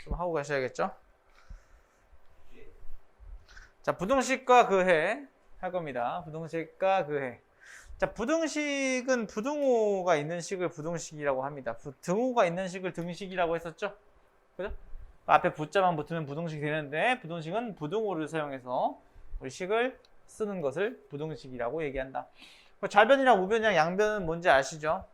좀 하고 가셔야겠죠? 자, 부등식과 그해 할 겁니다. 부등식과 그해. 자, 부등식은 부등호가 있는 식을 부등식이라고 합니다. 등호가 있는 식을 등식이라고 했었죠? 그죠? 앞에 부자만 붙으면 부등식이 되는데 부등식은 부등호를 사용해서 우리 식을 쓰는 것을 부등식이라고 얘기한다. 좌변이랑 우변이랑 양변은 뭔지 아시죠?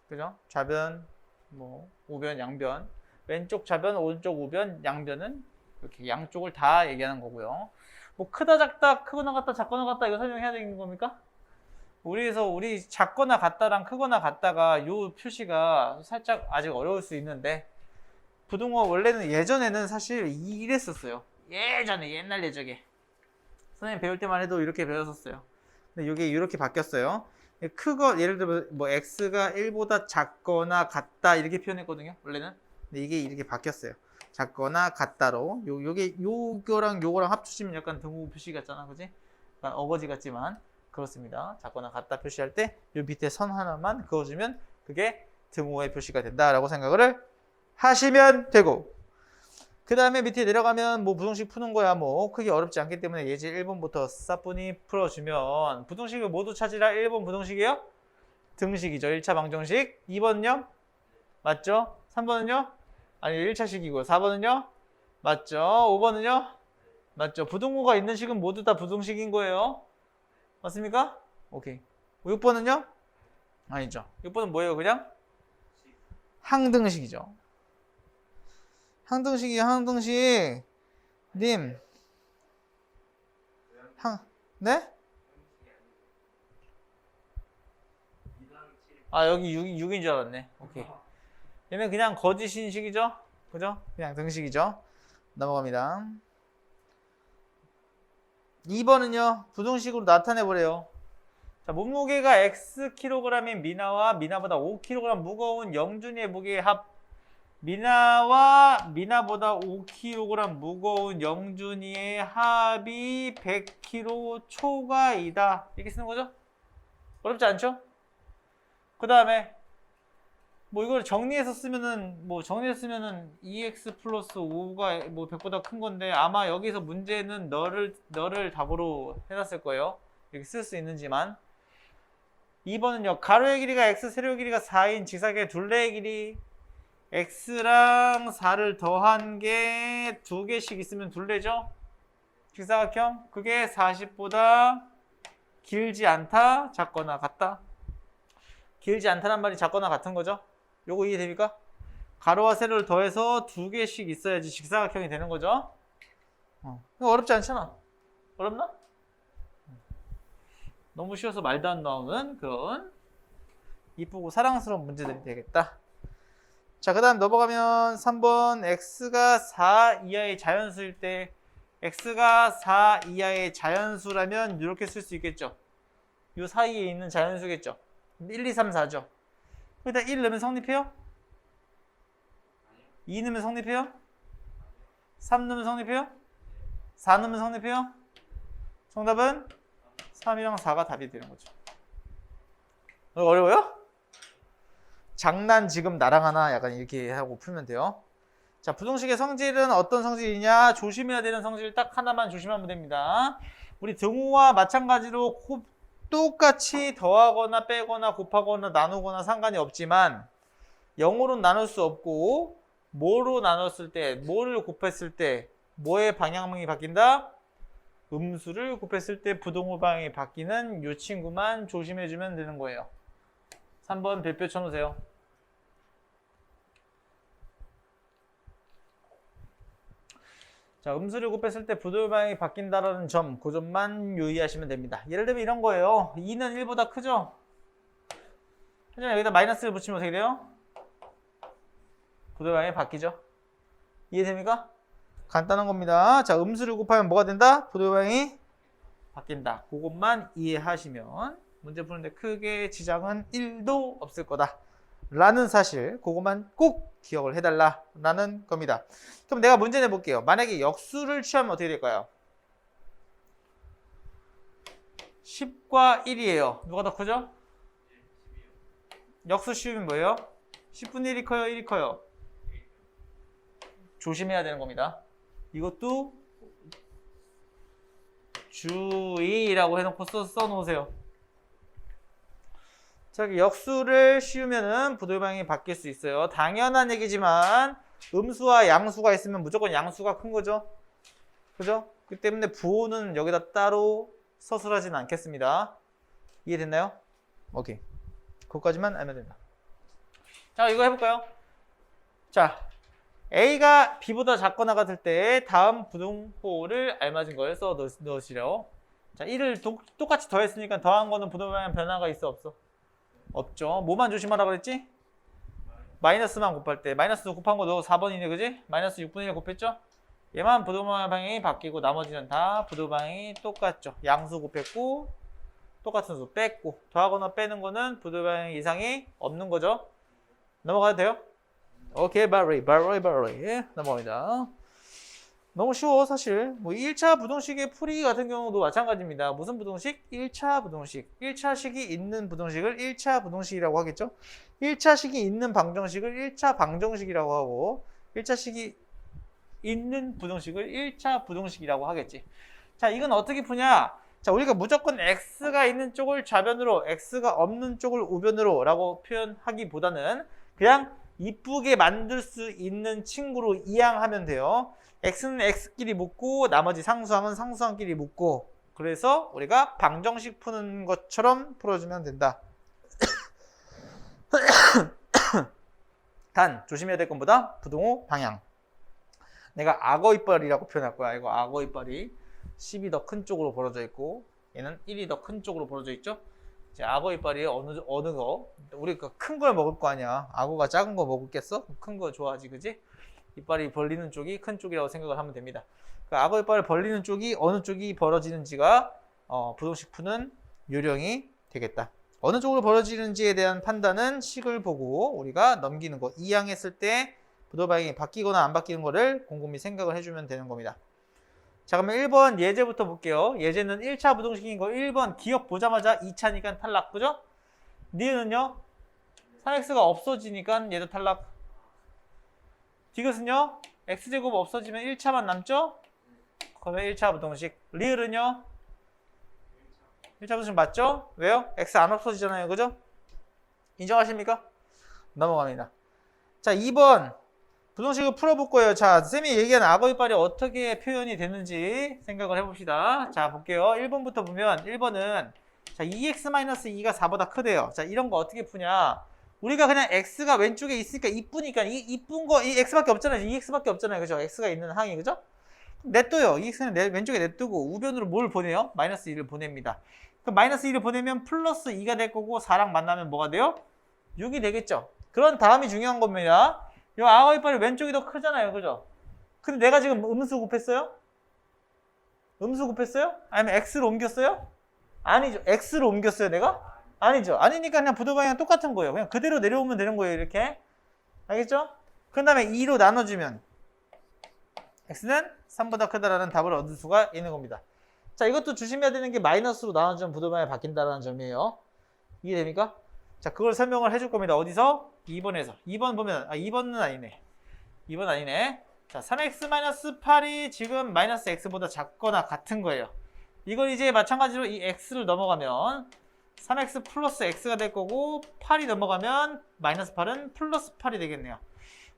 그죠? 좌변, 뭐 우변, 양변. 왼쪽 좌변, 오른쪽 우변, 양변은 이렇게 양쪽을 다 얘기하는 거고요. 뭐 크다, 작다, 크거나 같다, 작거나 같다 이거 설명해야 되는 겁니까? 우리 작거나 같다랑 크거나 같다가 요 표시가 살짝 아직 어려울 수 있는데 부등호 원래는 예전에는 사실 이랬었어요. 예전에 옛날 예적에 선생님 배울 때만 해도 이렇게 배웠었어요. 근데 이게 이렇게 바뀌었어요. 예를 들어 뭐 x가 1보다 작거나 같다 이렇게 표현했거든요. 원래는. 근데 이게 이렇게 바뀌었어요. 작거나 같다로 요거랑 요거랑 합치시면 약간 등호 표시 같잖아, 그지? 약간 어거지 같지만 그렇습니다. 작거나 같다 표시할 때 요 밑에 선 하나만 그어주면 그게 등호의 표시가 된다라고 생각을 하시면 되고, 그 다음에 밑에 내려가면 뭐 부등식 푸는 거야 뭐 크게 어렵지 않기 때문에 예제 1번부터 싸뿐히 풀어주면 부등식을 모두 찾으라. 1번 부등식이에요? 등식이죠. 1차 방정식. 2번은요? 맞죠? 3번은요? 아니 1차식이고 4번은요? 맞죠? 5번은요? 맞죠? 부등호가 있는 식은 모두 다 부등식인 거예요. 맞습니까? 오케이. 6번은요? 아니죠. 6번은 뭐예요? 그냥? 항등식이죠. 항등식이요, 항등식. 님. 네? 아, 여기 6인 줄 알았네. 오케이. 얘는 그냥 거짓인식이죠? 그죠? 그냥 등식이죠? 넘어갑니다. 2번은요, 부등식으로 나타내보래요. 자, 몸무게가 Xkg인 미나와 미나보다 5kg 무거운 영준이의 무게의 합. 미나와 미나보다 5kg 무거운 영준이의 합이 100kg 초과이다. 이렇게 쓰는 거죠? 어렵지 않죠? 그 다음에 뭐 이걸 정리해서 쓰면은 2x 플러스 5가 뭐 100보다 큰 건데 아마 여기서 문제는 너를 답으로 해놨을 거예요. 이렇게 쓸 수 있는지만. 2번은요. 가로의 길이가 x, 세로의 길이가 4인 직사각의 둘레의 길이 x랑 4를 더한 게 2개씩 있으면 둘레죠? 직사각형. 그게 40보다 길지 않다, 작거나 같다. 길지 않다는 말이 작거나 같은 거죠? 요거 이해됩니까? 가로와 세로를 더해서 2개씩 있어야지 직사각형이 되는 거죠? 이거 어렵지 않잖아. 어렵나? 너무 쉬워서 말도 안 나오는 그런 이쁘고 사랑스러운 문제들이 되겠다. 자, 그 다음 넘어가면 3번 x가 4 이하의 자연수일 때 x가 4 이하의 자연수라면 이렇게 쓸 수 있겠죠. 요 사이에 있는 자연수겠죠. 1, 2, 3, 4죠. 여기다 1 넣으면 성립해요? 2 넣으면 성립해요? 3 넣으면 성립해요? 4 넣으면 성립해요? 정답은 3이랑 4가 답이 되는 거죠. 어려워요? 장난 지금 나랑 하나 약간 이렇게 하고 풀면 돼요. 자, 부등식의 성질은 어떤 성질이냐? 조심해야 되는 성질 딱 하나만 조심하면 됩니다. 우리 등호와 마찬가지로 똑같이 더하거나 빼거나 곱하거나 나누거나 상관이 없지만 0으로 나눌 수 없고 뭐로 나눴을 때, 뭐를 곱했을 때 뭐의 방향이 바뀐다? 음수를 곱했을 때 부등호 방향이 바뀌는 이 친구만 조심해주면 되는 거예요. 3번 별표 쳐놓으세요. 자, 음수를 곱했을 때 부등호 방향이 바뀐다라는 점, 그 점만 유의하시면 됩니다. 예를 들면 이런 거예요. 2는 1보다 크죠? 하지만 여기다 마이너스를 붙이면 어떻게 돼요? 부등호 방향이 바뀌죠? 이해됩니까? 간단한 겁니다. 자, 음수를 곱하면 뭐가 된다? 부등호 방향이 바뀐다. 그것만 이해하시면 문제 푸는데 크게 지장은 1도 없을 거다 라는 사실, 그것만 꼭 기억을 해달라는 겁니다. 그럼 내가 문제 내볼게요. 만약에 역수를 취하면 어떻게 될까요? 10과 1이에요. 누가 더 크죠? 역수 씌우면 뭐예요? 10분의 1이 커요? 1이 커요? 조심해야 되는 겁니다. 이것도 주의라고 해놓고 써놓으세요. 자, 역수를 씌우면은 부도의 방향이 바뀔 수 있어요. 당연한 얘기지만 음수와 양수가 있으면 무조건 양수가 큰 거죠. 그죠? 그렇기 때문에 부호는 여기다 따로 서술하진 않겠습니다. 이해됐나요? 오케이. 그것까지만 알면 된다. 자, 이거 해볼까요? 자, A가 B보다 작거나 같을 때 다음 부등호를 알맞은 걸 써 넣으시래요. 자, 1을 똑같이 더했으니까 더한 거는 부등호 방향 변화가 있어 없어? 없죠. 뭐만 조심하라 그랬지? 마이너스만 곱할 때. 마이너스 곱한 거 너 4번이네, 그지? 마이너스 6분의 1 곱했죠? 얘만 부등호 방향이 바뀌고 나머지는 다 부등호 방향이 똑같죠. 양수 곱했고 똑같은 수 뺐고 더하거나 빼는 거는 부등호 방향 이상이 없는 거죠. 넘어가도 돼요? 오케이, 바리. 넘어갑니다. 너무 쉬워, 사실. 뭐 1차 부등식의 풀이 같은 경우도 마찬가지입니다. 무슨 부등식? 1차 부등식. 1차식이 있는 부등식을 1차 부등식이라고 하겠죠? 1차식이 있는 방정식을 1차 방정식이라고 하고 1차식이 있는 부등식을 1차 부등식이라고 하겠지. 자, 이건 어떻게 푸냐? 자, 우리가 무조건 x가 있는 쪽을 좌변으로, x가 없는 쪽을 우변으로 라고 표현하기보다는 그냥 이쁘게 만들 수 있는 친구로 이항하면 돼요. x는 x끼리 묶고 나머지 상수항은 상수항끼리 묶고 그래서 우리가 방정식 푸는 것처럼 풀어주면 된다. 단 조심해야 될 것보다 부등호 방향. 내가 악어 이빨이라고 표현할 거야. 이거 악어 이빨이 10이 더 큰 쪽으로 벌어져 있고 얘는 1이 더 큰 쪽으로 벌어져 있죠. 이제 악어 이빨이 어느 거? 우리 큰 걸 먹을 거 아니야. 악어가 작은 거 먹겠어? 큰 거 좋아하지, 그지? 이빨이 벌리는 쪽이 큰 쪽이라고 생각을 하면 됩니다. 그 악어 이빨을 벌리는 쪽이 어느 쪽이 벌어지는지가 부등식 푸는 요령이 되겠다. 어느 쪽으로 벌어지는지에 대한 판단은 식을 보고 우리가 넘기는 거. 이항했을 때 부도 방향이 바뀌거나 안 바뀌는 거를 곰곰이 생각을 해주면 되는 겁니다. 자, 그러면 1번 예제부터 볼게요. 예제는 1차 부등식인 거 1번 기억 보자마자 2차니까 탈락, 그죠? 니은은요? 3x가 없어지니까 얘도 탈락. 디귿은요? x제곱 없어지면 1차만 남죠? 그러면 1차 부등식. 리을은요? 1차 부등식 맞죠? 왜요? x 안 없어지잖아요, 그죠? 인정하십니까? 넘어갑니다. 자, 2번 부등식을 풀어볼 거예요. 자, 쌤이 얘기한 악어 이빨이 어떻게 표현이 되는지 생각을 해봅시다. 자, 볼게요. 1번부터 보면 1번은 자, 2x-2가 4보다 크대요. 자, 이런 거 어떻게 푸냐? 우리가 그냥 x가 왼쪽에 있으니까 이쁘니까 이쁜 거 이 x밖에 없잖아요. 2x밖에 없잖아요. 그죠? x가 있는 항이, 그죠? 냅둬요. 2x는 왼쪽에 냅두고 우변으로 뭘 보내요? 마이너스 2를 보냅니다. 그럼 마이너스 2를 보내면 플러스 2가 될 거고 4랑 만나면 뭐가 돼요? 6이 되겠죠. 그런 다음이 중요한 겁니다. 이 악어 이빨이 왼쪽이 더 크잖아요, 그죠? 근데 내가 지금 음수 곱했어요? 음수 곱했어요? 아니면 x를 옮겼어요? 아니죠. x를 옮겼어요, 내가? 아니죠. 아니니까 그냥 부도 방향 똑같은 거예요. 그냥 그대로 내려오면 되는 거예요, 이렇게. 알겠죠? 그 다음에 2로 나눠주면 x는 3보다 크다라는 답을 얻을 수가 있는 겁니다. 자, 이것도 조심해야 되는 게 마이너스로 나눠주면 부도 방향이 바뀐다라는 점이에요. 이해됩니까? 자, 그걸 설명을 해줄 겁니다. 어디서? 2번에서. 2번 보면, 2번은 아니네. 2번 아니네. 자, 3x-8이 지금 마이너스 x보다 작거나 같은 거예요. 이걸 이제 마찬가지로 이 x를 넘어가면 3x 플러스 x가 될 거고 8이 넘어가면 마이너스 8은 플러스 8이 되겠네요.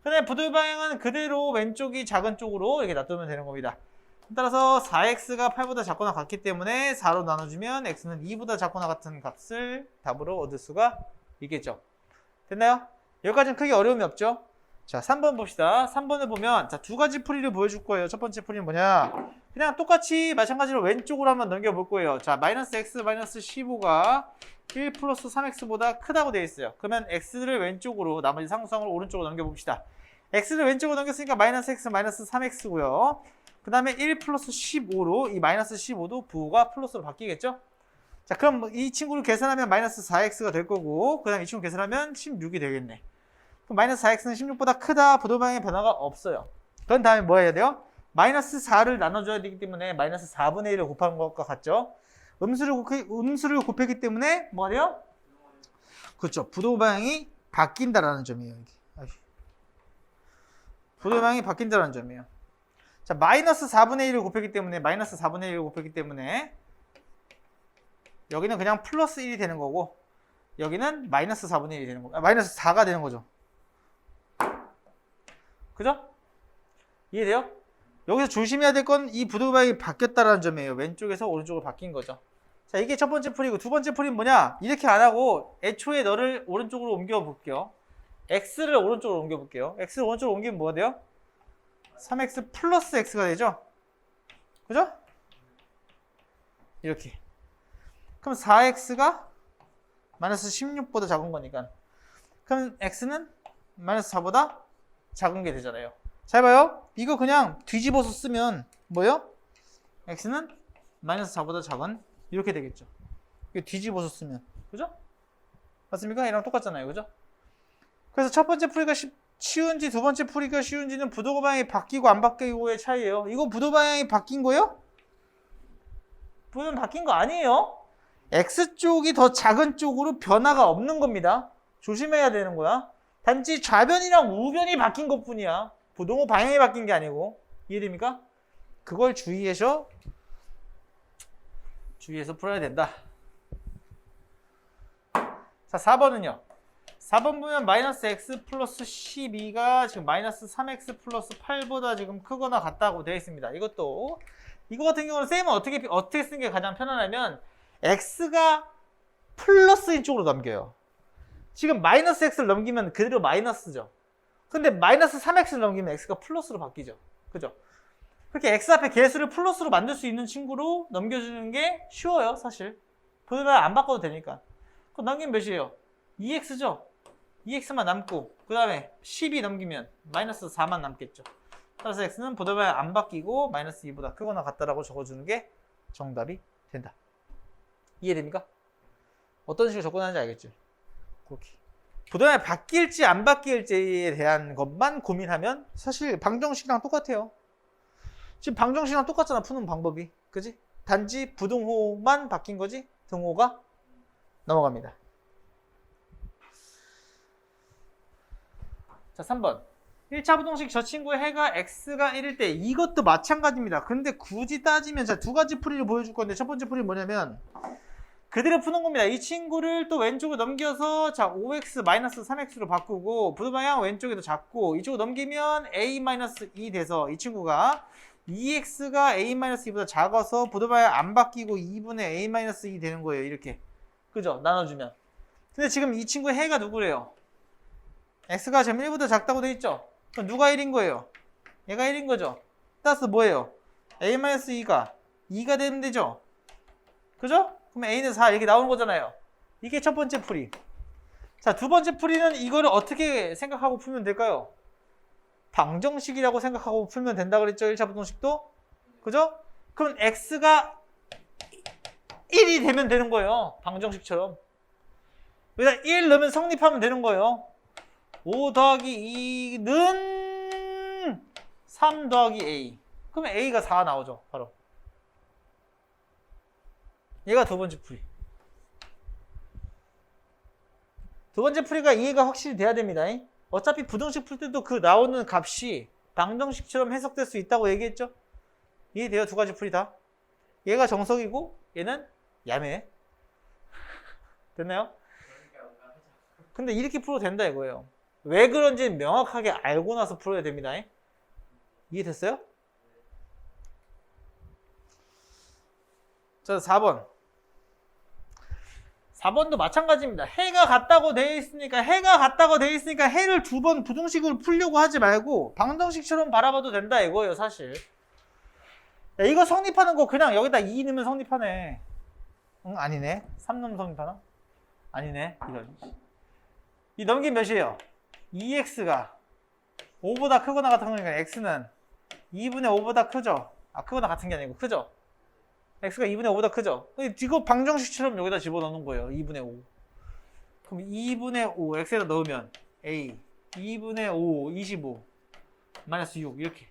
근데 부도 방향은 그대로 왼쪽이 작은 쪽으로 이렇게 놔두면 되는 겁니다. 따라서 4x가 8보다 작거나 같기 때문에 4로 나눠주면 x는 2보다 작거나 같은 값을 답으로 얻을 수가 있겠죠. 됐나요? 여기까지는 크게 어려움이 없죠? 자, 3번 봅시다. 3번을 보면 자, 두 가지 풀이를 보여줄 거예요. 첫 번째 풀이는 뭐냐? 그냥 똑같이 마찬가지로 왼쪽으로 한번 넘겨볼 거예요. 자, 마이너스 x 마이너스 15가 1 플러스 3x보다 크다고 되어 있어요. 그러면 x를 왼쪽으로 나머지 상수항을 오른쪽으로 넘겨봅시다. x를 왼쪽으로 넘겼으니까 마이너스 x 마이너스 3x고요. 그 다음에 1 플러스 15로 이 마이너스 15도 부호가 플러스로 바뀌겠죠? 자, 그럼 이 친구를 계산하면 마이너스 4x가 될 거고 그 다음에 이 친구 계산하면 16이 되겠네. 그럼 마이너스 4x는 16보다 크다. 부도 방향의 변화가 없어요. 그런 다음에 뭐 해야 돼요? 마이너스 4를 나눠줘야 되기 때문에 마이너스 4분의 1을 곱한 것과 같죠? 음수를 곱했기 때문에 뭐가 돼요? 그렇죠. 부도 방향이 바뀐다라는 점이에요. 부등호 방향이 바뀐다는 점이에요. 자, 마이너스 4분의 1을 곱했기 때문에 마이너스 4분의 1을 곱했기 때문에 여기는 그냥 플러스 1이 되는 거고 여기는 마이너스 4분의 1이 되는 거고 마이너스 4가 되는 거죠. 그죠? 이해돼요? 여기서 조심해야 될 건 이 부등호 방향이 바뀌었다는 점이에요. 왼쪽에서 오른쪽으로 바뀐 거죠. 자, 이게 첫 번째 풀이고 두 번째 풀이는 뭐냐? 이렇게 안 하고 애초에 너를 오른쪽으로 옮겨 볼게요. x를 오른쪽으로 옮겨 볼게요. x를 오른쪽으로 옮기면 뭐가 돼요? 3x 플러스 x가 되죠? 그죠? 이렇게. 그럼 4x가 마이너스 16보다 작은 거니까. 그럼 x는 마이너스 4보다 작은 게 되잖아요. 잘 봐요. 이거 그냥 뒤집어서 쓰면 뭐예요? x는 마이너스 4보다 작은 이렇게 되겠죠. 이거 뒤집어서 쓰면. 그죠? 맞습니까? 이랑 똑같잖아요. 그죠? 그래서 첫 번째 풀이가 쉬운지 두 번째 풀이가 쉬운지는 부등호 방향이 바뀌고 안 바뀌고의 차이예요. 이거 부등호 방향이 바뀐 거예요? 부등호 바뀐 거 아니에요. X쪽이 더 작은 쪽으로 변화가 없는 겁니다. 조심해야 되는 거야. 단지 좌변이랑 우변이 바뀐 것 뿐이야. 부등호 방향이 바뀐 게 아니고. 이해됩니까? 그걸 주의해서 풀어야 된다. 자, 4번은요. 4번 보면 마이너스 x 플러스 12가 지금 마이너스 3x 플러스 8보다 지금 크거나 같다고 되어 있습니다. 이거 같은 경우는 쌤은 어떻게 쓰는 게 가장 편하냐면 x가 플러스인 쪽으로 넘겨요. 지금 마이너스 x를 넘기면 그대로 마이너스죠. 근데 마이너스 3x를 넘기면 x가 플러스로 바뀌죠. 그죠? 그렇게 x 앞에 개수를 플러스로 만들 수 있는 친구로 넘겨주는 게 쉬워요, 사실. 보면 안 바꿔도 되니까. 그럼 넘기면 몇이에요? 2x죠? 2x만 남고 그 다음에 12 넘기면 마이너스 4만 남겠죠. 따라서 x는 보다만 안 바뀌고 마이너스 2보다 크거나 같다라고 적어주는 게 정답이 된다. 이해됩니까? 어떤 식으로 접근하는지 알겠죠? 그렇게. 보다만 바뀔지 안 바뀔지에 대한 것만 고민하면 사실 방정식이랑 똑같아요. 지금 방정식이랑 똑같잖아, 푸는 방법이. 그지? 단지 부등호만 바뀐 거지 등호가 넘어갑니다. 자, 3번. 1차 부등식 저 친구의 해가 x가 1일 때 이것도 마찬가지입니다. 근데 굳이 따지면 자, 두 가지 풀이를 보여줄 건데 첫 번째 풀이는 뭐냐면 그대로 푸는 겁니다. 이 친구를 또 왼쪽으로 넘겨서 자, 5x-3x로 바꾸고 부등방향 왼쪽에도 잡고 이쪽으로 넘기면 a-2 돼서 이 친구가 2x가 a-2보다 작아서 부등방향 안 바뀌고 2분의 a-2 되는 거예요. 이렇게. 그죠? 나눠주면. 근데 지금 이 친구의 해가 누구래요? x가 지금 1보다 작다고 돼 있죠? 그럼 누가 1인 거예요? 얘가 1인 거죠? 따라서 뭐예요? a-2가 2가 되면 되죠? 그죠? 그럼 a는 4 이렇게 나오는 거잖아요. 이게 첫 번째 풀이. 자, 두 번째 풀이는 이거를 어떻게 생각하고 풀면 될까요? 방정식이라고 생각하고 풀면 된다 그랬죠? 1차 부등식도? 그죠? 그럼 x가 1이 되면 되는 거예요. 방정식처럼. 여기다 1 넣으면 성립하면 되는 거예요. 5 더하기 2는 3 더하기 a. 그러면 a가 4 나오죠. 바로. 얘가 두 번째 풀이. 두 번째 풀이가 이해가 확실히 돼야 됩니다. 어차피 부등식 풀 때도 그 나오는 값이 방정식처럼 해석될 수 있다고 얘기했죠? 이해돼요? 두 가지 풀이 다. 얘가 정석이고 얘는 야매. 됐나요? 근데 이렇게 풀어도 된다 이거예요. 왜 그런지 명확하게 알고 나서 풀어야 됩니다. 이해됐어요? 자, 4번. 4번도 마찬가지입니다. 해가 같다고 되어 있으니까 해를 두 번 부등식으로 풀려고 하지 말고 방정식처럼 바라봐도 된다 이거예요, 사실. 야, 이거 성립하는 거 그냥 여기다 2 넣으면 성립하네. 응, 아니네. 3 넣으면 성립하나? 아니네. 이런. 이 넘긴 몇이에요? 2x가 5보다 크거나 같은 거니까 x는 2분의 5보다 크죠? 아, 크거나 같은 게 아니고 크죠? x가 2분의 5보다 크죠? 이거 방정식처럼 여기다 집어넣는 거예요. 2분의 5. 그럼 2분의 5 x에다 넣으면 a 2분의 5 25 마이너스 6 이렇게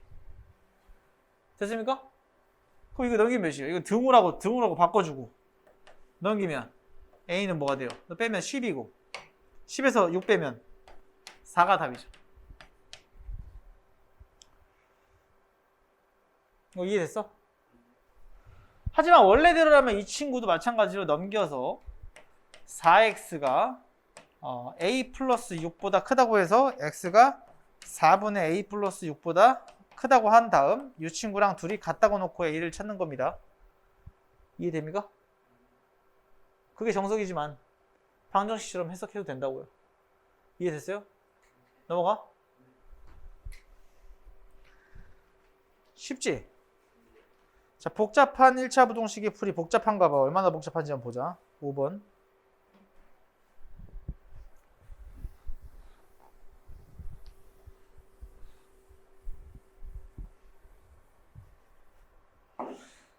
됐습니까? 그럼 이거 넘기면 몇이에요? 이거 등호라고 바꿔주고 넘기면 a는 뭐가 돼요? 빼면 10이고 10에서 6 빼면 4가 답이죠. 이거 이해됐어? 하지만 원래대로라면 이 친구도 마찬가지로 넘겨서 4x가 a 플러스 6보다 크다고 해서 x가 4분의 a 플러스 6보다 크다고 한 다음 이 친구랑 둘이 같다고 놓고 a를 찾는 겁니다. 이해됩니까? 그게 정석이지만 방정식처럼 해석해도 된다고요. 이해됐어요? 넘어가? 쉽지? 자, 복잡한 1차 부동식의 풀이 복잡한가 봐. 얼마나 복잡한지 한번 보자. 5번.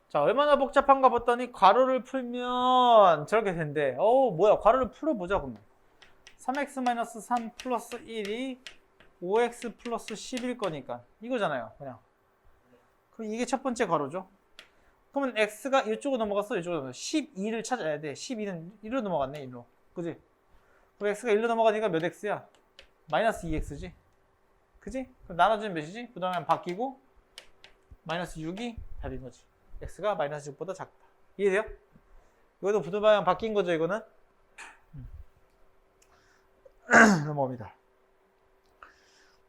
자, 얼마나 복잡한가 봤더니 괄호를 풀면 저렇게 된대. 뭐야? 괄호를 풀어보자 그러면. 3x-3 플러스 1이 5x 플러스 10일 거니까 이거잖아요. 그냥. 그럼 이게 첫 번째 괄호죠. 그러면 x가 이쪽으로 넘어갔어, 이쪽으로 넘어갔어. 12를 찾아야 돼. 12는 1로 넘어갔네, 1로. 그지? 그럼 x가 1로 넘어가니까 몇 x야? 마이너스 2x지. 그지? 그럼 나눠주면 몇이지? 그 다음에 바뀌고 마이너스 6이 답인 거지. x가 마이너스 6보다 작다. 이해돼요? 이것도 부등방향 바뀐 거죠, 이거는? 넘어갑니다.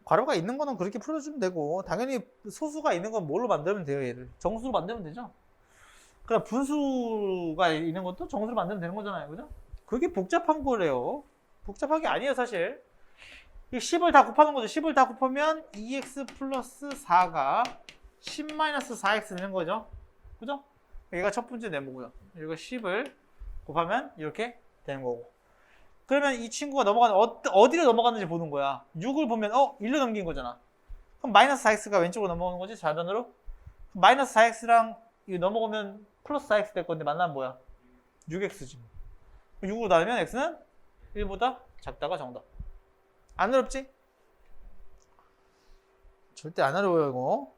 괄호가 있는 거는 그렇게 풀어주면 되고, 당연히 소수가 있는 건 뭘로 만들면 돼요, 얘를? 정수로 만들면 되죠? 그럼 분수가 있는 것도 정수로 만들면 되는 거잖아요, 그죠? 그게 복잡한 거래요. 복잡한 게 아니에요, 사실. 이 10을 다 곱하는 거죠. 10을 다 곱하면 2x 플러스 4가 10-4x 되는 거죠. 그죠? 얘가 첫 번째 네모고요. 이거 10을 곱하면 이렇게 되는 거고. 그러면 이 친구가 넘어가는 어디로 넘어갔는지 보는 거야. 6을 보면 1로 넘긴 거잖아. 그럼 마이너스 4x가 왼쪽으로 넘어가는 거지, 좌변으로. 마이너스 4x랑 이거 넘어가면 플러스 4x 될 건데 만나면 뭐야? 6x지. 6으로 나누면 x는 1보다 작다가 정답. 안 어렵지? 절대 안 어려워요, 이거.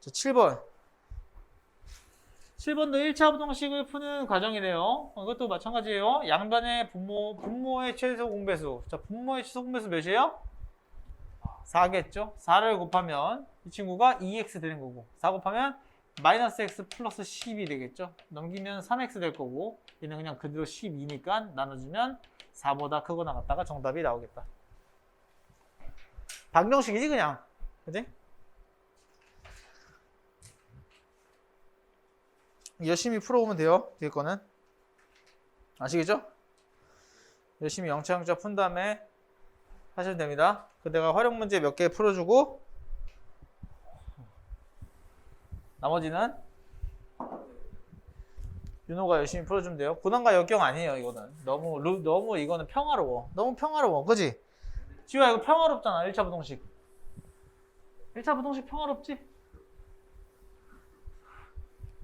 자, 7번. 7번도 1차 부동식을 푸는 과정이래요. 이것도 마찬가지예요. 양변의 분모의 최소 공배수. 자, 분모의 최소 공배수 몇이에요? 4겠죠? 4를 곱하면 이 친구가 2x 되는 거고, 4 곱하면 마이너스 x 플러스 10이 되겠죠? 넘기면 3x 될 거고, 얘는 그냥 그대로 12니까 나눠주면 4보다 크거나 같다가 정답이 나오겠다. 방정식이지 그냥. 그지? 열심히 풀어오면 돼요. 뒤에 거는. 아시겠죠? 열심히 영차 푼 다음에 하시면 됩니다. 내가 활용 문제 몇 개 풀어주고 나머지는 윤호가 열심히 풀어주면 돼요. 고난과 역경 아니에요, 이거는. 너무 이거는 평화로워. 너무 평화로워. 그지? 지우야, 이거 평화롭잖아, 1차 부동식. 1차 부동식 평화롭지?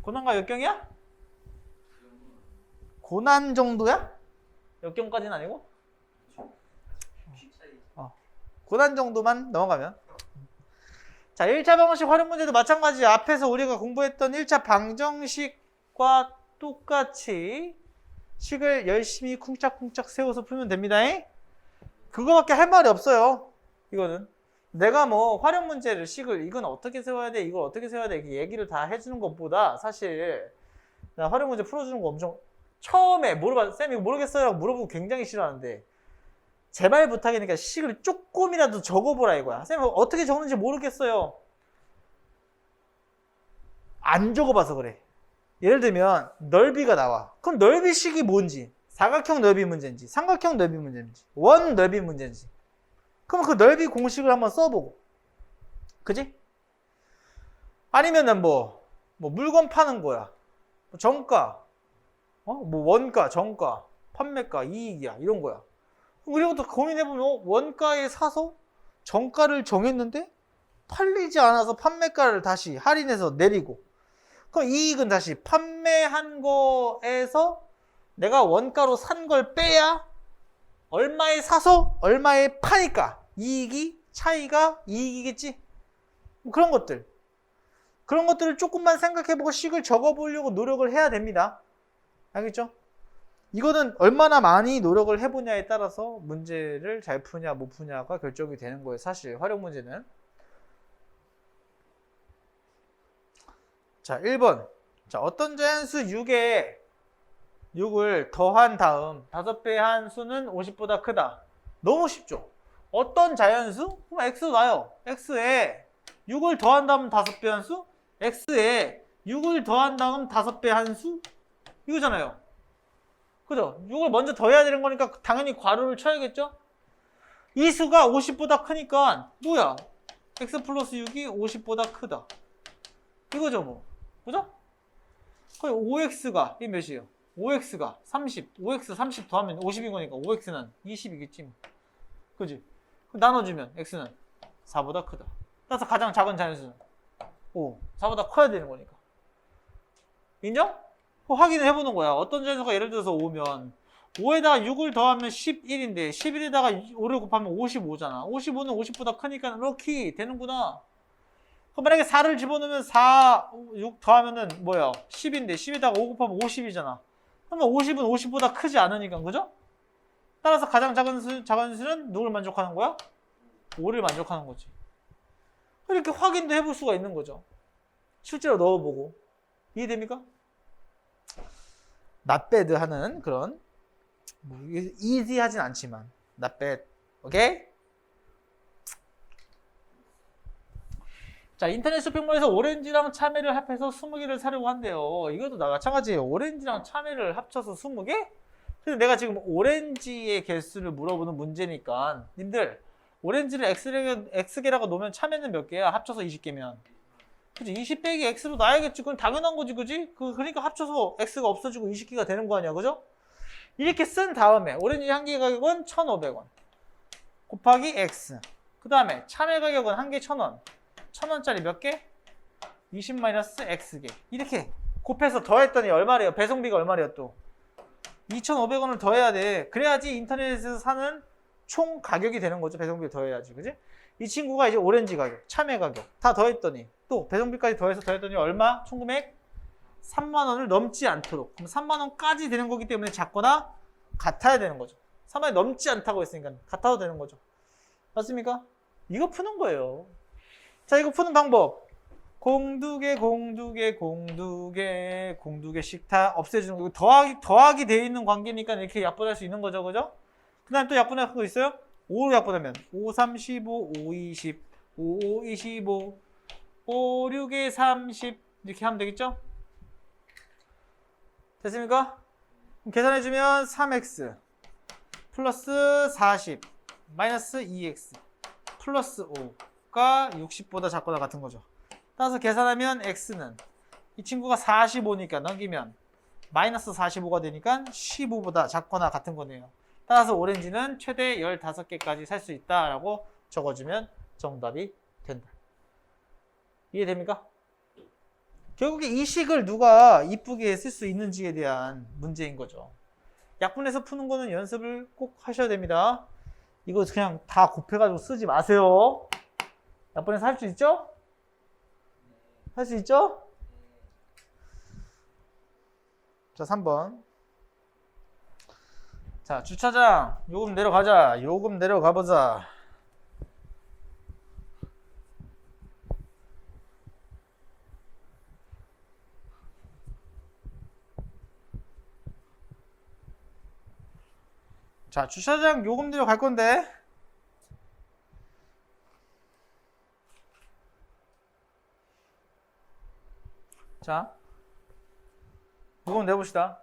고난과 역경이야? 고난 정도야? 역경까지는 아니고? 고난 정도만 넘어가면. 자, 1차 방정식 활용 문제도 마찬가지. 앞에서 우리가 공부했던 1차 방정식과 똑같이 식을 열심히 쿵짝쿵짝 세워서 풀면 됩니다. 그거밖에 할 말이 없어요. 이거는. 내가 뭐 활용 문제를 식을 이건 어떻게 세워야 돼, 이걸 어떻게 세워야 돼 이렇게 얘기를 다 해주는 것보다 사실 나 활용 문제 풀어주는 거 엄청 처음에 물어봐, 쌤 이거 모르겠어요 라고 물어보고 굉장히 싫어하는데 제발 부탁이니까 식을 조금이라도 적어보라 이거야. 쌤 어떻게 적는지 모르겠어요. 안 적어봐서 그래. 예를 들면 넓이가 나와. 그럼 넓이식이 뭔지, 사각형 넓이 문제인지 삼각형 넓이 문제인지 원 넓이 문제인지, 그럼 그 넓이 공식을 한번 써보고. 그지? 아니면은 뭐 물건 파는 거야. 정가, 뭐 원가, 정가, 판매가, 이익이야. 이런 거야. 그리고 또 고민해보면 원가에 사서 정가를 정했는데 팔리지 않아서 판매가를 다시 할인해서 내리고, 그럼 이익은 다시 판매한 거에서 내가 원가로 산 걸 빼야 얼마에 사서 얼마에 파니까 이익이 차이가 이익이겠지. 그런 것들을 조금만 생각해보고 식을 적어보려고 노력을 해야 됩니다. 알겠죠? 이거는 얼마나 많이 노력을 해보냐에 따라서 문제를 잘 푸냐 못 푸냐가 결정이 되는 거예요. 사실 활용 문제는. 자, 1번. 자, 어떤 자연수 6에 6을 더한 다음 5배 한 수는 50보다 크다. 너무 쉽죠? 어떤 자연수? 그럼 x 나요. x에 6을 더한 다음 5배 한 수? x에 6을 더한 다음 5배 한 수? 이거잖아요. 그죠? 6을 먼저 더해야 되는 거니까 당연히 괄호를 쳐야겠죠? 이 수가 50보다 크니까 뭐야? x 플러스 6이 50보다 크다. 이거죠 뭐. 그죠? 거의 5x가 이게 몇이에요? 5x가 30. 5x 30 더하면 50인 거니까 5x는 20이겠지 뭐. 그지? 나눠주면 x는 4보다 크다. 따라서 가장 작은 자연수는 5. 4보다 커야 되는 거니까. 인정? 확인을 해보는 거야. 어떤 자연수가 예를 들어서 5면 5에다가 6을 더하면 11인데 11에다가 5를 곱하면 55잖아. 55는 50보다 크니까 럭키 되는구나. 그럼 만약에 4를 집어넣으면 4, 6 더하면은 뭐야? 10인데 10에다가 5 곱하면 50이잖아. 그러면 50은 50보다 크지 않으니까, 그죠? 따라서 가장 작은 수는 누굴 만족하는 거야? 5를 만족하는 거지. 이렇게 확인도 해볼 수가 있는 거죠. 실제로 넣어보고. 이해됩니까? not bad 하는 그런 뭐 easy하진 않지만 not bad. 오케이? 자, 인터넷 쇼핑몰에서 오렌지랑 참외를 합해서 20개를 사려고 한대요. 이것도 마찬가지예요. 오렌지랑 참외를 합쳐서 20개? 근데 내가 지금 오렌지의 개수를 물어보는 문제니까 님들 오렌지를 X개라고 놓으면 참외는 몇 개야? 합쳐서 20개면. 그치? 20 빼기 X로 놔야겠지. 그건 당연한 거지, 그지? 그러니까 합쳐서 X가 없어지고 20개가 되는 거 아니야, 그죠? 이렇게 쓴 다음에 오렌지 한 개 가격은 1,500원 곱하기 X. 그 다음에 참외 가격은 한 개 1,000원. 1,000원짜리 몇 개? 20 마이너스 X개. 이렇게 곱해서 더했더니 얼마래요? 배송비가 얼마래요 또? 2,500원을 더해야 돼. 그래야지 인터넷에서 사는 총 가격이 되는 거죠. 배송비를 더해야지. 그지? 이 친구가 이제 오렌지 가격, 참외 가격 다 더했더니 또 배송비까지 더해서 더했더니 얼마? 총 금액 3만 원을 넘지 않도록. 그럼 3만 원까지 되는 거기 때문에 작거나 같아야 되는 거죠. 3만 원이 넘지 않다고 했으니까 같아도 되는 거죠. 맞습니까? 이거 푸는 거예요. 자, 이거 푸는 방법. 공두개 씩 다 없애주는 거. 더하기 되어 있는 관계니까 이렇게 약분할 수 있는 거죠. 그죠? 그 다음 또 약분할 거 있어요? 5로 약분하면 5, 3, 15, 5, 20, 5, 5, 25, 5, 6에 30 이렇게 하면 되겠죠? 됐습니까? 그럼 계산해주면 3x 플러스 40 마이너스 2x 플러스 5가 60보다 작거나 같은 거죠. 따라서 계산하면 x는 이 친구가 45니까 넘기면 마이너스 45가 되니까 15보다 작거나 같은 거네요. 따라서 오렌지는 최대 15개까지 살 수 있다라고 적어주면 정답이 된다. 이해됩니까? 결국에 이 식을 누가 이쁘게 쓸 수 있는지에 대한 문제인 거죠. 약분해서 푸는 거는 연습을 꼭 하셔야 됩니다. 이거 그냥 다 곱해가지고 쓰지 마세요. 약분해서 할 수 있죠? 할 수 있죠? 자, 3번. 자, 주차장 요금 내려가자. 요금 내려가보자. 자, 주차장 요금 내려갈 건데 자, 요금 내봅시다.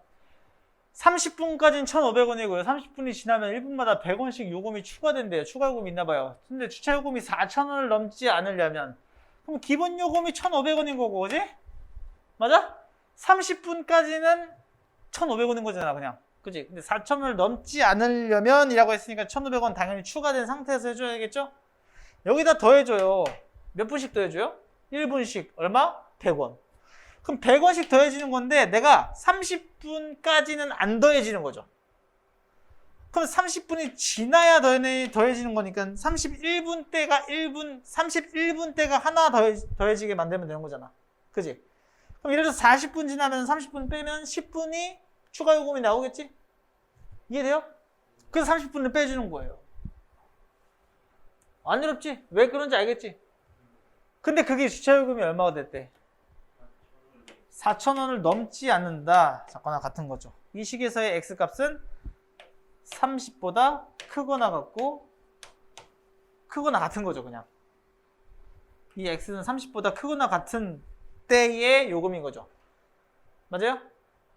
30분까지는 1,500원이고요. 30분이 지나면 1분마다 100원씩 요금이 추가된대요. 추가 요금이 있나봐요. 근데 주차 요금이 4,000원을 넘지 않으려면 그럼 기본 요금이 1,500원인 거고, 그지? 맞아? 30분까지는 1,500원인 거잖아, 그냥. 그지? 근데 4,000원을 넘지 않으려면 이라고 했으니까 1,500원 당연히 추가된 상태에서 해줘야겠죠? 여기다 더해줘요. 몇 분씩 더해줘요? 1분씩. 얼마? 100원. 그럼 100원씩 더해지는 건데 내가 30분까지는 안 더해지는 거죠. 그럼 30분이 지나야 더해지는 거니까 31분 때가 하나 더해지게 만들면 되는 거잖아. 그지? 그럼 예를 들어서 40분 지나면 30분 빼면 10분이 추가 요금이 나오겠지? 이해돼요? 그래서 30분을 빼주는 거예요. 안 어렵지? 왜 그런지 알겠지? 근데 그게 주차 요금이 얼마가 됐대? 4,000원을 넘지 않는다. 작거나 같은 거죠. 이 식에서의 x값은 30보다 크거나 같고 크거나 같은 거죠, 그냥. 이 x는 30보다 크거나 같은 때의 요금인 거죠. 맞아요?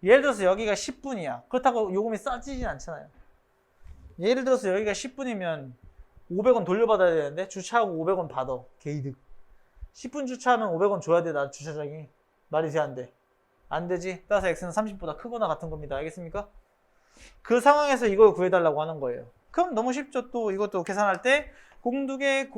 예를 들어서 여기가 10분이야. 그렇다고 요금이 싸지진 않잖아요. 예를 들어서 여기가 10분이면 500원 돌려받아야 되는데 주차하고 500원 받아. 개이득. 10분 주차하면 500원 줘야 돼, 나 주차장이. 말이 돼, 안 돼? 안 되지. 따라서 x는 30보다 크거나 같은 겁니다. 알겠습니까? 그 상황에서 이걸 구해달라고 하는 거예요. 그럼 너무 쉽죠. 또 이것도 계산할 때 공두개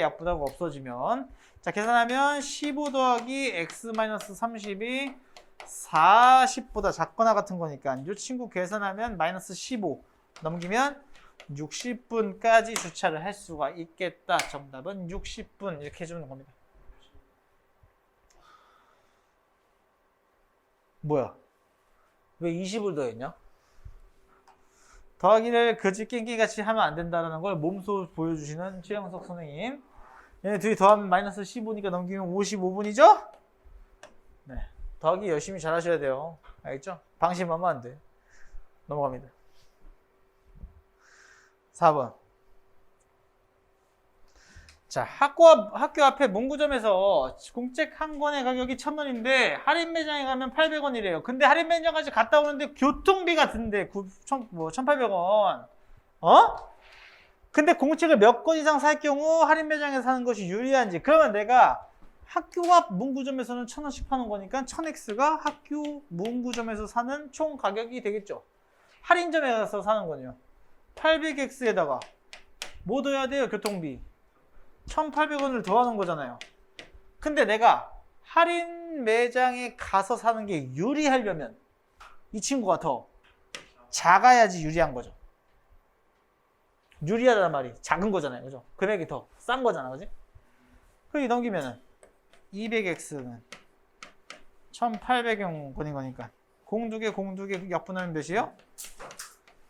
약분하고 없어지면, 자, 계산하면 15 더하기 x-30이 40보다 작거나 같은 거니까 이 친구 계산하면 마이너스 15 넘기면 60분까지 주차를 할 수가 있겠다. 정답은 60분 이렇게 해주는 겁니다. 뭐야? 왜 20을 더했냐? 더하기를 거지 깽깽이같이 하면 안 된다는 걸 몸소 보여주시는 최영석 선생님. 얘네 둘이 더하면 마이너스 15니까 넘기면 55분이죠? 네. 더하기 열심히 잘 하셔야 돼요. 알겠죠? 방심하면 안 돼. 넘어갑니다. 4번. 자, 학교 앞에 문구점에서 공책 한 권의 가격이 1,000원인데 할인 매장에 가면 800원이래요. 근데 할인 매장까지 갔다 오는데 교통비가 든대. 1,800원. 어? 근데 공책을 몇 권 이상 살 경우 할인 매장에서 사는 것이 유리한지. 그러면 내가 학교 앞 문구점에서는 1,000원씩 파는 거니까 1000X가 학교 문구점에서 사는 총 가격이 되겠죠. 할인점에 가서 사는 거네요. 800X에다가 뭐 더해야 돼요? 교통비. 1,800원을 더하는 거잖아요. 근데 내가 할인 매장에 가서 사는 게 유리하려면 이 친구가 더 작아야지 유리한 거죠. 유리하다는 말이 작은 거잖아요. 그죠? 금액이 더 싼 거잖아. 그지? 그럼 넘기면은 200X는 1,800원인 거니까 공두개 약분하면 몇이에요?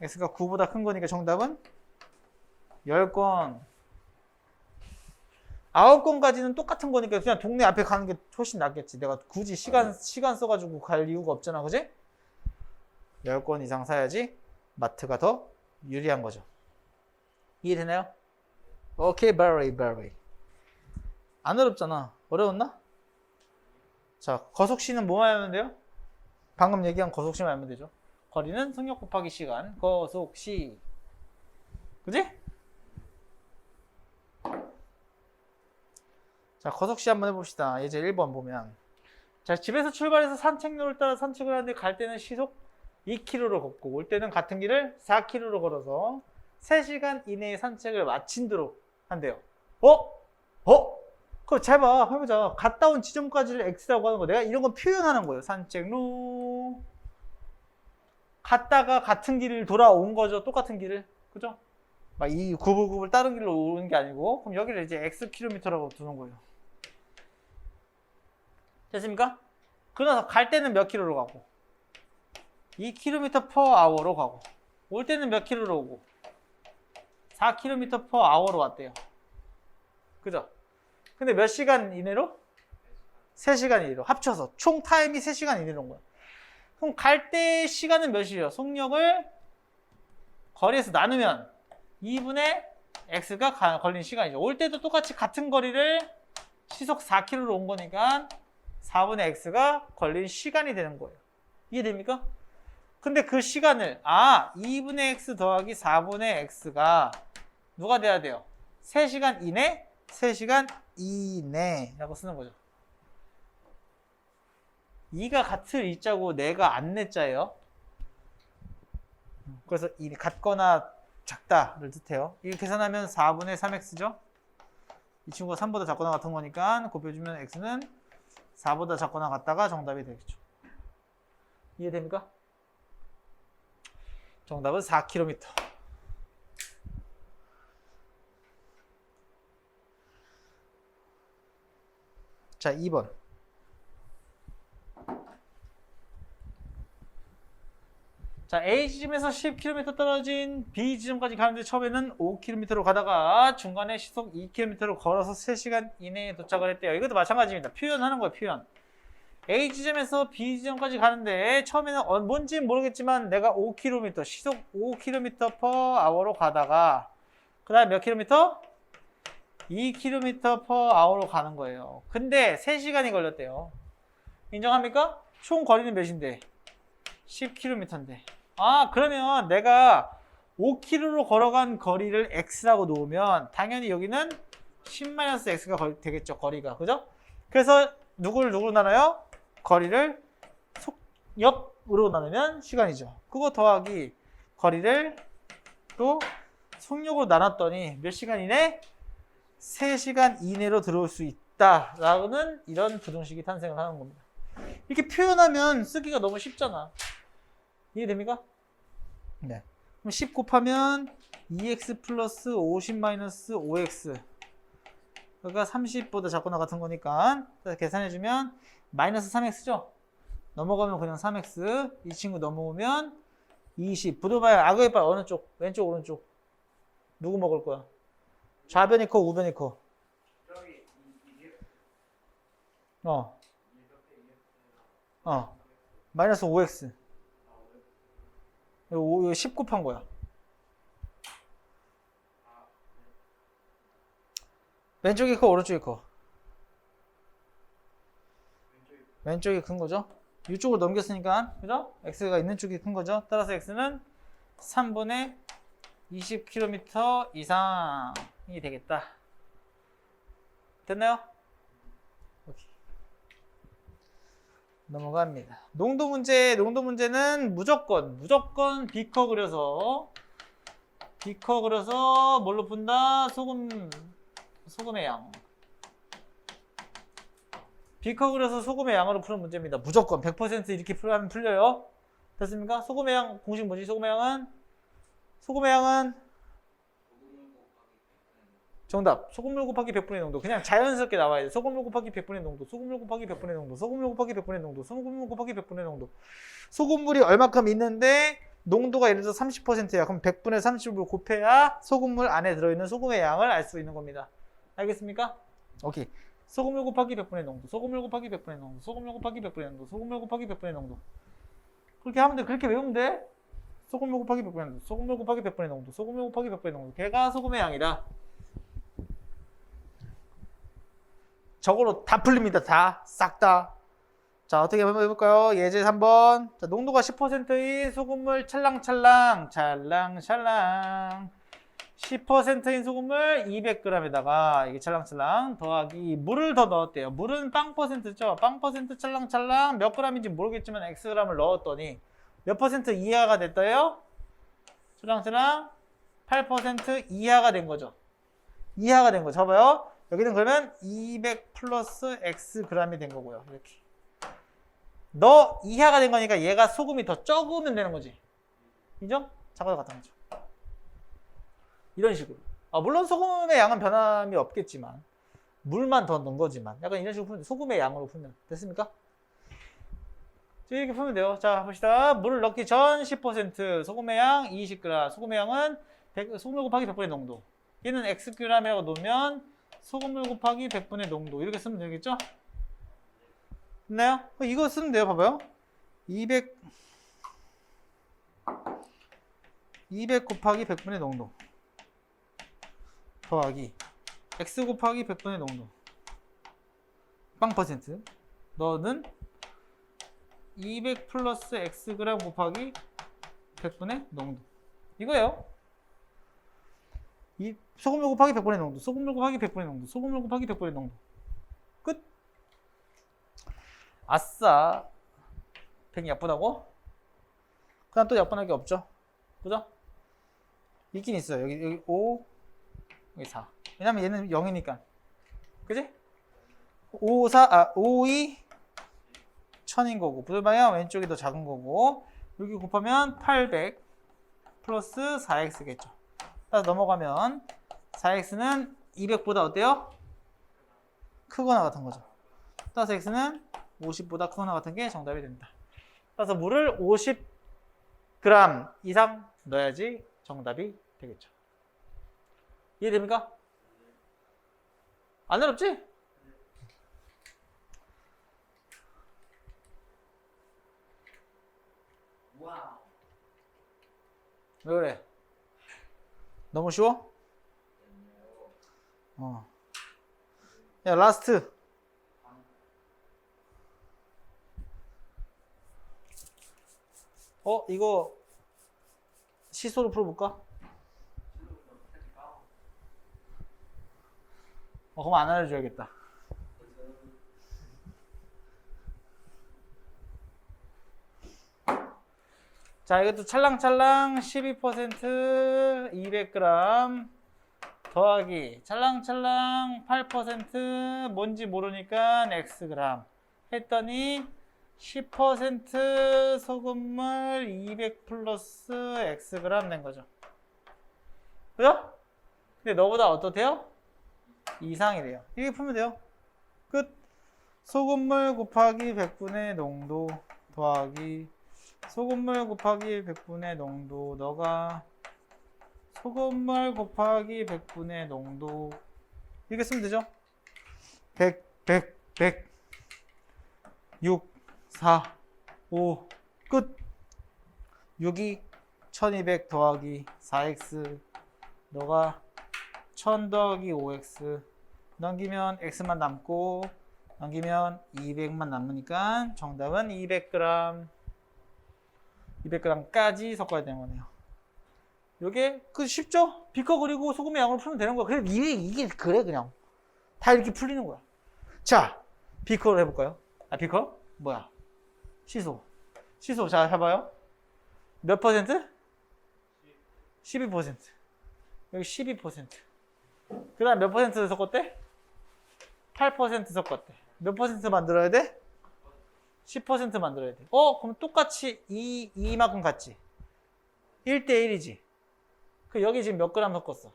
X가 9보다 큰 거니까 정답은 10건. 9건까지는 똑같은 거니까 그냥 동네 앞에 가는 게 훨씬 낫겠지. 내가 굳이 시간 써가지고 갈 이유가 없잖아. 그지? 10건 이상 사야지 마트가 더 유리한 거죠. 이해되나요? 오케이, very. 안 어렵잖아. 어려웠나? 자, 거속시는 뭐만 하면 돼요? 방금 얘기한 거속시만 하면 되죠. 거리는 속력 곱하기 시간, 거속시. 그지? 자, 거속시 한번 해봅시다. 예제 1번 보면. 자, 집에서 출발해서 산책로를 따라 산책을 하는데 갈 때는 시속 2km로 걷고 올 때는 같은 길을 4km로 걸어서 3시간 이내에 산책을 마친도록 한대요. 그거 잘 봐. 해보자. 갔다 온 지점까지를 X라고 하는 거. 내가 이런 거 표현하는 거예요. 산책로. 갔다가 같은 길을 돌아온 거죠. 똑같은 길을. 그죠? 막 이 구불구불 다른 길로 오는 게 아니고. 그럼 여기를 이제 X킬로미터라고 두는 거예요. 됐습니까? 그러나서 갈 때는 몇 킬로로 가고 2km per hour로 가고 올 때는 몇 킬로로 오고 4km per hour로 왔대요. 그죠? 근데 몇 시간 이내로? 3시간 이내로 합쳐서 총 타임이 3시간 이내로 온 거야. 그럼 갈 때 시간은 몇이에요? 속력을 거리에서 나누면 2분의 x가 걸린 시간이죠. 올 때도 똑같이 같은 거리를 시속 4km로 온 거니까 4분의 x가 걸린 시간이 되는 거예요. 이해됩니까? 근데 그 시간을 2분의 x 더하기 4분의 x가 누가 돼야 돼요? 3시간 이내? 3시간 이내라고 쓰는 거죠. 2가 같을 이자고 내가 안 내자예요. 그래서 이 같거나 작다를 뜻해요. 이거 계산하면 4분의 3x죠. 이 친구가 3보다 작거나 같은 거니까 곱해주면 x는 4보다 작거나 같다가 정답이 되겠죠. 이해됩니까? 정답은 4km. 자, 2번. 자, A 지점에서 10km 떨어진 B 지점까지 가는데 처음에는 5km로 가다가 중간에 시속 2km로 걸어서 3시간 이내에 도착을 했대요. 이것도 마찬가지입니다. 표현하는 거예요, 표현. A 지점에서 B 지점까지 가는데 처음에는 뭔지는 모르겠지만 내가 5km, 시속 5km/h로 가다가 그 다음에 몇 킬로미터? 2km/h로 가는 거예요. 근데 3시간이 걸렸대요. 인정합니까? 총 거리는 몇인데? 10km인데. 아, 그러면 내가 5km로 걸어간 거리를 x라고 놓으면 당연히 여기는 10-x가 되겠죠, 거리가. 그죠? 그래서 누구로 나눠요? 거리를 속력으로 나누면 시간이죠. 그거 더하기 거리를 또 속력으로 나눴더니 몇 시간 이내? 3시간 이내로 들어올 수 있다라는 이런 부등식이 탄생을 하는 겁니다. 이렇게 표현하면 쓰기가 너무 쉽잖아. 이해됩니까? 네. 그럼 10 곱하면 2x 플러스 50 마이너스 5x. 그러니까 30보다 작거나 같은 거니까 계산해주면 마이너스 3x죠? 넘어가면 그냥 3x. 이 친구 넘어오면 20. 부도봐요. 악의 빨 어느 쪽? 왼쪽, 오른쪽? 누구 먹을 거야? 좌변이 커, 우변이 커? 마이너스 5x. 이거 10 곱한 거야. 왼쪽이 커, 오른쪽이 커? 왼쪽이 큰 거죠? 이쪽으로 넘겼으니까, 그죠? x가 있는 쪽이 큰 거죠? 따라서 x는 3분의 20km 이상이 되겠다. 됐나요? 오케이. 넘어갑니다. 농도 문제는 무조건 비커 그려서 뭘로 푼다? 소금의 양. 비커 그려서 소금의 양으로 푸는 문제입니다. 무조건 100% 이렇게 하면 풀려요. 됐습니까? 소금의 양 공식 뭐지? 소금의 양은 정답. 소금물 곱하기 100분의 농도. 그냥 자연스럽게 나와야 돼. 소금물 곱하기 100분의 농도. 소금물 곱하기 100분의 농도. 소금물 곱하기 100분의 농도. 소금물 곱하기 100분의 농도. 소금물이 얼마큼 있는데 농도가 예를 들어서 30%야. 그럼 100분의 30을 곱해야 소금물 안에 들어있는 소금의 양을 알 수 있는 겁니다. 알겠습니까? 오케이. 소금물 곱하기 100분의 농도. 소금물 곱하기 100분의 농도. 소금물 곱하기 100분의 농도. 소금물 곱하기 100분의 농도. 그렇게 하면 돼. 그렇게 외우면 돼. 소금물 곱하기 100분의 농도. 소금물 곱하기 100분의 농도. 소금물 곱하기 100분의 농도. 걔가 소금의 양이다. 저거로 다 풀립니다. 다. 싹 다. 자, 어떻게 한번 해볼까요? 예제 3번. 자, 농도가 10%인 소금물 찰랑찰랑 10%인 소금물 200g에다가 이게 찰랑찰랑 더하기 물을 더 넣었대요. 물은 빵 퍼센트죠. 빵 퍼센트 찰랑찰랑 몇 g인지 모르겠지만 xg을 넣었더니 몇 퍼센트 이하가 됐어요? 찰랑찰랑 8% 이하가 된 거죠. 이하가 된 거죠. 봐봐요. 여기는 그러면 200 플러스 xg이 된 거고요. 이렇게. 너 이하가 된 거니까 얘가 소금이 더 적으면 되는 거지. 인정? 작아도 같은 거죠. 이런 식으로. 물론 소금의 양은 변함이 없겠지만 물만 더 넣은 거지만 약간 이런 식으로 풀면 소금의 양으로 풀면 됐습니까? 이렇게 풀면 돼요. 자, 봅시다. 물을 넣기 전 10%, 소금의 양 20g, 소금의 양은 소금물 곱하기 100분의 농도. 얘는 xg이라고 놓으면 소금물 곱하기 100분의 농도. 이렇게 쓰면 되겠죠? 됐나요? 이거 쓰면 돼요. 봐봐요. 200 곱하기 100분의 농도. 더하기 x 곱하기 100분의 농도. 빵 퍼센트. 너는 200 플러스 xg 곱하기 100분의 농도. 이거예요. 이 소금물 곱하기 100분의 농도. 소금물 곱하기 100분의 농도. 소금물 곱하기 100분의 농도. 끝. 아싸. 100 약분하고. 그다음 또 약분할 게 없죠. 그죠? 있긴 있어요. 여기 5, 여기 4. 왜냐면 얘는 0이니까. 그지? 5, 2, 1000인 거고. 부들방향 왼쪽이 더 작은 거고. 여기 곱하면 800 플러스 4x겠죠. 따라서 넘어가면 4x는 200보다 어때요? 크거나 같은 거죠. 따라서 x는 50보다 크거나 같은 게 정답이 됩니다. 따라서 물을 50g 이상 넣어야지 정답이 되겠죠. 이해됩니까? 안 어렵지? 왜 그래? 너무 쉬워? 야, 라스트. 이거 시소로 풀어볼까? 그럼 안 알려줘야겠다. 자, 이것도 찰랑찰랑 12% 200g 더하기 찰랑찰랑 8% 뭔지 모르니까 xg 했더니 10% 소금물 200 플러스 xg 낸 거죠. 그죠? 근데 너보다 어떻대요? 이상이래요. 이렇게 풀면 돼요. 끝. 소금물 곱하기 100분의 농도 더하기 소금물 곱하기 100분의 농도 너가 소금물 곱하기 100분의 농도 이렇게 쓰면 되죠. 100, 6, 4, 5 끝. 6이 1200 더하기 4x 너가 1000 더하기 5x 넘기면 x만 남고 넘기면 200만 남으니까 정답은 200g 200g까지 섞어야 되는 거네요. 요게 쉽죠? 비커 그리고 소금의 양으로 풀면 되는 거야. 그래 이게 그래 그냥 다 이렇게 풀리는 거야. 자, 비커를 해볼까요? 비커? 뭐야? 시소. 자, 해봐요. 몇 퍼센트? 12%. 여기 12%. 그 다음 몇 퍼센트 섞었대? 8% 섞었대. 몇 퍼센트 만들어야 돼? 10% 만들어야 돼. 그럼 똑같이 이만큼 같지? 1대 1이지. 여기 지금 몇 그램 섞었어?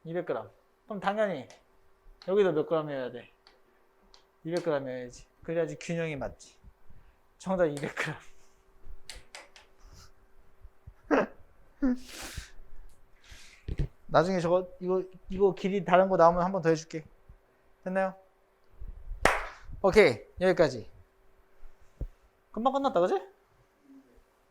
200g. 그럼 당연히 여기도 몇 g이어야 돼? 200g이어야지. 그래야지 균형이 맞지. 정답 200g. 나중에 이거 길이 다른 거 나오면 한 번 더 해줄게. 됐나요? 오케이, 여기까지. 금방 끝났다, 그지?